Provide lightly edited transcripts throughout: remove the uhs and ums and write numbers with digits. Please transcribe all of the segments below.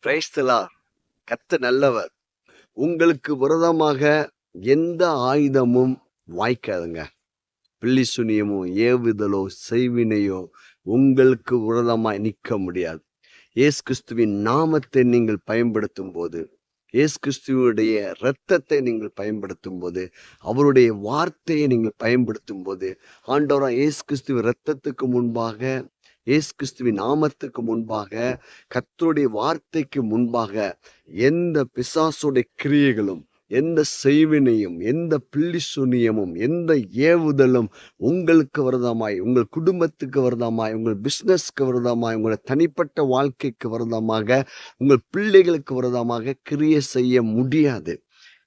Praise the Lord. கர்த்தர் நல்லவர். உங்களுக்கு விரோதமாக எந்த ஆயுதமும் வாய்க்காதுங்க. பில்லி சுனியமோ ஏவுதலோ செய்வினையோ உங்களுக்கு விரோதமாய் நிற்க முடியாது. இயேசு கிறிஸ்துவின் நாமத்தை நீங்கள் பயன்படுத்தும் போது, இயேசு கிறிஸ்துவுடைய இரத்தத்தை நீங்கள் பயன்படுத்தும் போது, அவருடைய வார்த்தையை நீங்கள் பயன்படுத்தும் போது, ஆண்டவராய் இயேசு கிறிஸ்துவின் இரத்தத்துக்கு முன்பாக, இயேசு கிறிஸ்துவின் நாமத்துக்கு முன்பாக, கர்த்தருடைய வார்த்தைக்கு முன்பாக எந்த பிசாசுடைய கிரியைகளும், எந்த செய்வினையும், எந்த பில்லி சுனியமும், எந்த ஏவுதலும் உங்களுக்கு விரோதமாய், உங்கள் குடும்பத்துக்கு விரோதமாய், உங்கள் பிசினஸ்க்கு விரோதமாய், உங்கள் தனிப்பட்ட வாழ்க்கைக்கு விரோதமாக, உங்கள் பிள்ளைகளுக்கு விரோதமாக கிரியை செய்ய முடியாது.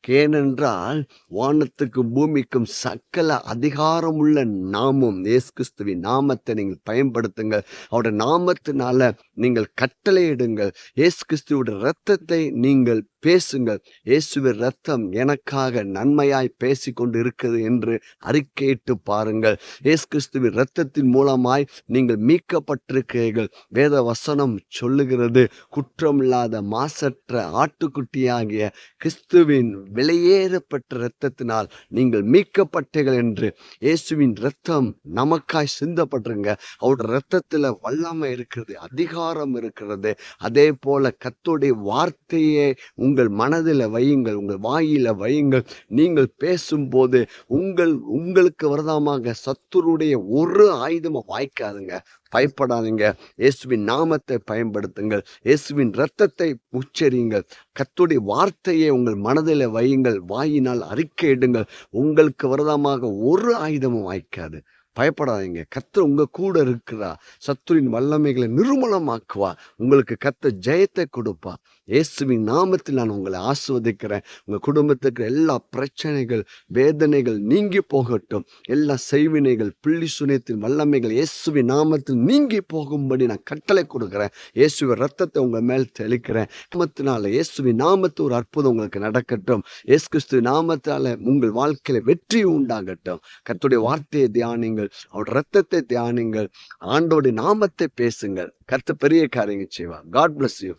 ஏனென்றால் வானத்துக்கு பூமிக்கும் சகல அதிகாரமுள்ள நாமம் இயேசு கிறிஸ்துவின் நாமத்தை நீங்கள் பயன்படுத்துங்கள். அவருடைய நாமத்தினால நீங்கள் கட்டளையிடுங்கள். இயேசு கிறிஸ்துவோட இரத்தத்தை நீங்கள் பேசுங்கள். இயேசுவின் இரத்தம் எனக்காக நன்மையாய் பேசிக்கொண்டு இருக்கிறது என்று அறிக்கையிட்டு பாருங்கள். இயேசு கிறிஸ்துவின் இரத்தத்தின் மூலமாய் நீங்கள் மீட்கப்பட்டிருக்கிறீர்கள். வேத வசனம் சொல்லுகிறது, குற்றமில்லாத மாசற்ற ஆட்டுக்குட்டியாகிய கிறிஸ்துவின் விலையேறப்பட்ட இரத்தத்தினால் நீங்கள் மீட்கப்பட்டீர்கள் என்று. இயேசுவின் இரத்தம் நமக்காய் சிந்தப்பட்டிருங்க. அவருடைய இரத்தத்துல வல்லமை இருக்கிறது, அதிகாரம் இருக்கிறது. அதே போல கர்த்தருடைய வார்த்தையை உங்கள் மனதில் வையுங்கள், உங்கள் வாயில வையுங்கள். நீங்கள் பேசும்போது உங்களுக்கு விரோதமாக சத்துருடைய ஒரு ஆயுதமும் வாய்க்காதுங்க. பயப்படாதீங்க. இயேசுவின் நாமத்தை பயன்படுத்துங்கள். இயேசுவின் இரத்தத்தை உச்சரியுங்கள். கர்த்தருடைய வார்த்தையை உங்கள் மனதில் வையுங்கள். வாயினால் அறிக்கையிடுங்கள். உங்களுக்கு விரோதமாக ஒரு ஆயுதமும் வாய்க்காது. பயப்படாதீங்க. கர்த்தர் உங்க கூட இருக்கிறா. சத்துருவின் வல்லமைகளை நிர்மூலமாக்குவா. உங்களுக்கு கர்த்தர் ஜெயத்தை கொடுப்பா. இயேசுவின் நாமத்தில் நான் உங்களை ஆசீர்வதிக்கிறேன். உங்க குடும்பத்துக்கு எல்லா பிரச்சனைகள், வேதனைகள் நீங்கி போகட்டும். எல்லா செய்வினைகள், பில்லி சுனியத்தின் வல்லமைகள் இயேசுவின் நாமத்தில் நீங்கி போகும்படி நான் கட்டளை கொடுக்கிறேன். இயேசுவின் ரத்தத்தை உங்க மேல் தெளிக்கிறேன். நாமத்தினால இயேசுவின் நாமத்து ஒரு அற்புதம் உங்களுக்கு நடக்கட்டும். இயேசு கிறிஸ்து நாமத்தால உங்கள் வாழ்க்கையில வெற்றி உண்டாகட்டும். கர்த்தருடைய வார்த்தையை தியானிங்கள், அவருடைய ரத்தத்தை தியானிங்கள், ஆண்டோடைய நாமத்தை பேசுங்கள். கர்த்தர் பெரிய காரியங்கள் செய்வார். God bless you.